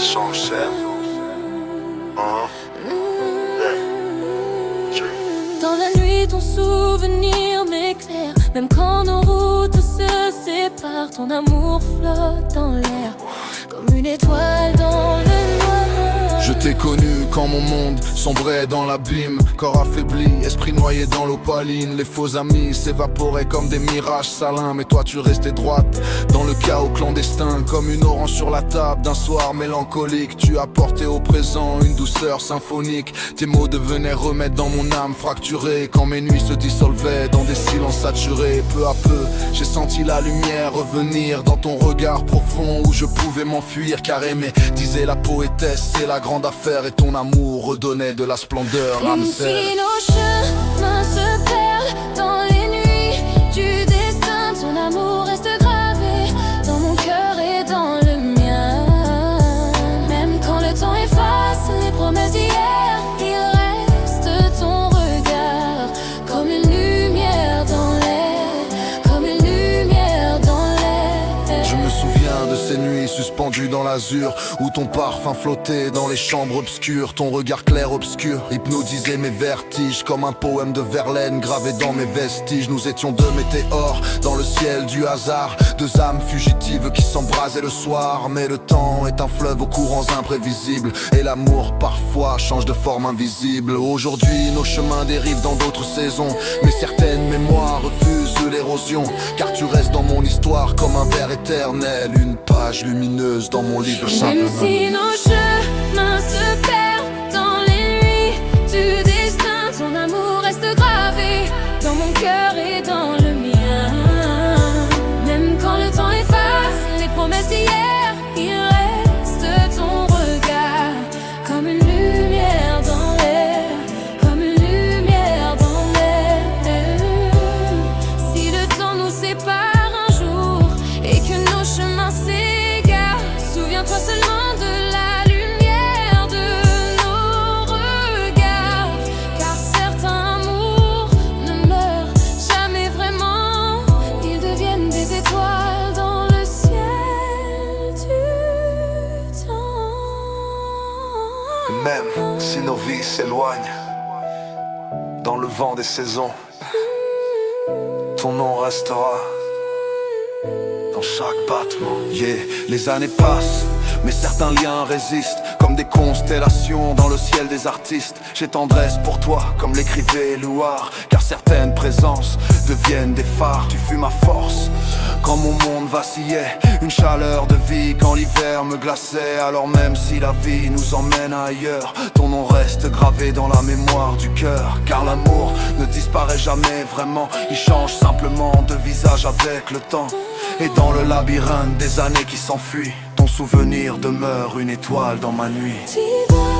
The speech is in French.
Sunset. Dans la nuit, ton souvenir m'éclaire. Même quand nos routes se séparent, ton amour flotte dans l'air, comme une étoile dans le noir. Je t'ai connu quand mon monde sombrait dans l'abîme. Corps affaibli, esprit noyé dans l'opaline. Les faux amis s'évaporaient comme des mirages salins. Mais toi tu restais droite dans le chaos clandestin. Comme une orange sur la table d'un soir mélancolique. Tu apportais au présent une douceur symphonique. Tes mots devenaient remède dans mon âme fracturée. Quand mes nuits se dissolvaient dans des silences saturés. Peu à peu j'ai senti la lumière revenir dans ton regard profond, où je pouvais m'enfuir. Car aimer, disait la poétesse, c'est la grande affaire. Et ton amour redonnait de la splendeur à Même me si faire. nos chemins se perdent dans les nuits du destin, ton amour reste gravé dans mon cœur et dans le mien. Même quand le temps efface les promesses d'hier, il reste ton regard, comme une lumière dans l'air, comme une lumière dans l'air. Je me souviens de ces nuits suspendues dans l'azur, où ton parfum flottait dans les chambres obscures. Ton regard clair obscur hypnotisait mes vertiges, comme un poème de Verlaine gravé dans mes vestiges. Nous étions deux météores dans le ciel du hasard, deux âmes fugitives qui s'embrasaient le soir. Mais le temps est un fleuve aux courants imprévisibles, et l'amour parfois change de forme invisible. Aujourd'hui nos chemins dérivent dans d'autres saisons, mais certaines mémoires refusent l'érosion. Car tu restes dans mon histoire comme un vers éternel, une page lumineuse dans mon livre simple. Même si nos chemins se perdent dans les nuits du destin, ton amour reste gravé dans mon cœur et dans le mien. Même quand le temps efface les promesses d'hier, il reste ton regard, comme une lumière dans l'air, comme une lumière dans l'air. Si le temps nous sépare un jour et que nos chemins s'égarent, souviens-toi seulement de la lumière de nos regards. Car certains amours ne meurent jamais vraiment, ils deviennent des étoiles dans le ciel du temps. Et même si nos vies s'éloignent dans le vent des saisons, ton nom restera dans chaque battement. Yeah, les années passent, mais certains liens résistent, comme des constellations dans le ciel des artistes. J'ai tendresse pour toi, comme l'écrivait Louard, car certaines présences deviennent des phares. Tu fus ma force quand mon monde vacillait, une chaleur de vie quand l'hiver me glaçait. Alors même si la vie nous emmène ailleurs, ton nom reste gravé dans la mémoire du cœur. Car l'amour ne disparaît jamais vraiment, il change simplement de visage avec le temps. Et dans le labyrinthe des années qui s'enfuient, ton souvenir demeure une étoile dans ma nuit. Tu vois